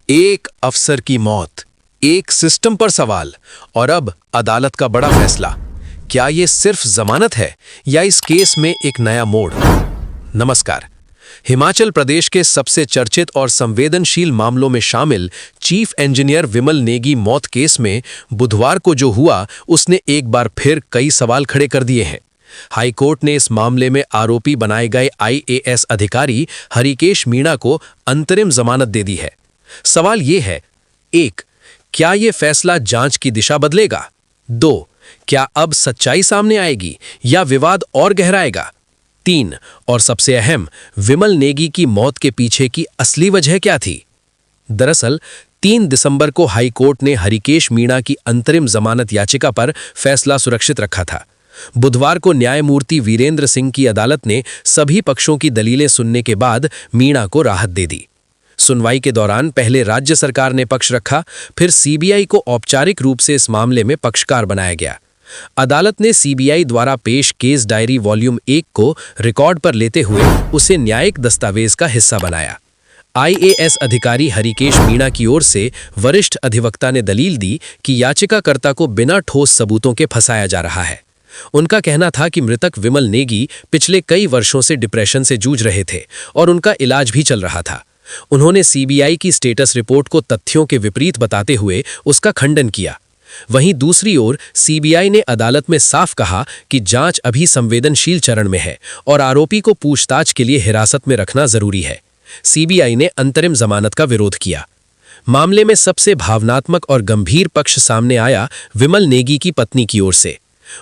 एक अफसर की मौत, एक सिस्टम पर सवाल और अब अदालत का बड़ा फैसला। क्या ये सिर्फ जमानत है या इस केस में एक नया मोड़? नमस्कार। हिमाचल प्रदेश के सबसे चर्चित और संवेदनशील मामलों में शामिल चीफ इंजीनियर विमल नेगी मौत केस में बुधवार को जो हुआ उसने एक बार फिर कई सवाल खड़े कर दिए हैं। हाईकोर्ट ने इस मामले में आरोपी बनाए गए IAS अधिकारी हरिकेश मीणा को अंतरिम जमानत दे दी है। सवाल ये है, 1. क्या ये फैसला जांच की दिशा बदलेगा? 2. क्या अब सच्चाई सामने आएगी या विवाद और गहराएगा? 3. और सबसे अहम, विमल नेगी की मौत के पीछे की असली वजह क्या थी? दरअसल 3 दिसंबर को हाईकोर्ट ने हरिकेश मीणा की अंतरिम जमानत याचिका पर फैसला सुरक्षित रखा था। बुधवार को न्यायमूर्ति वीरेंद्र सिंह की अदालत ने सभी पक्षों की दलीलें सुनने के बाद मीणा को राहत दे दी। सुनवाई के दौरान पहले राज्य सरकार ने पक्ष रखा, फिर CBI को औपचारिक रूप से इस मामले में पक्षकार बनाया गया। अदालत ने CBI द्वारा पेश केस डायरी वॉल्यूम 1 को रिकॉर्ड पर लेते हुए उसे न्यायिक दस्तावेज का हिस्सा बनाया। IAS अधिकारी हरिकेश मीणा की ओर से वरिष्ठ अधिवक्ता ने दलील दी कि याचिकाकर्ता को बिना ठोस सबूतों के फंसाया जा रहा है। उनका कहना था कि मृतक विमल नेगी पिछले कई वर्षों से डिप्रेशन से जूझ रहे थे और उनका इलाज भी चल रहा था। उन्होंने CBI की स्टेटस रिपोर्ट को तथ्यों के विपरीत बताते हुए उसका खंडन किया। वहीं दूसरी ओर CBI ने अदालत में साफ कहा कि जांच अभी संवेदनशील चरण में है और आरोपी को पूछताछ के लिए हिरासत में रखना जरूरी है। CBI ने अंतरिम जमानत का विरोध किया। मामले में सबसे भावनात्मक और गंभीर पक्ष सामने आया विमल नेगी की पत्नी की ओर से।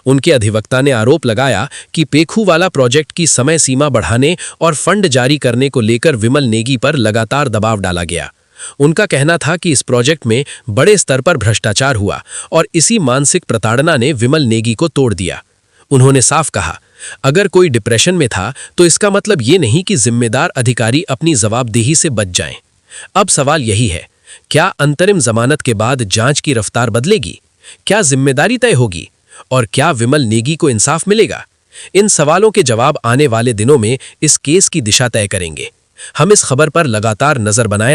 उनके अधिवक्ता ने आरोप लगाया कि पेखूवाला प्रोजेक्ट की समय सीमा बढ़ाने और फंड जारी करने को लेकर विमल नेगी पर लगातार दबाव डाला गया। उनका कहना था कि इस प्रोजेक्ट में बड़े स्तर पर भ्रष्टाचार हुआ और इसी मानसिक प्रताड़ना ने विमल नेगी को तोड़ दिया। उन्होंने साफ कहा, अगर कोई डिप्रेशन में था तो इसका मतलब ये नहीं कि जिम्मेदार अधिकारी अपनी जवाबदेही से बच जाएं। अब सवाल यही है, क्या अंतरिम जमानत के बाद जांच की रफ्तार बदलेगी? क्या जिम्मेदारी तय होगी? और क्या विमल नेगी को इंसाफ मिलेगा? इन सवालों के जवाब आने वाले दिनों में इस केस की दिशा तय करेंगे। हम इस खबर पर लगातार नजर बनाए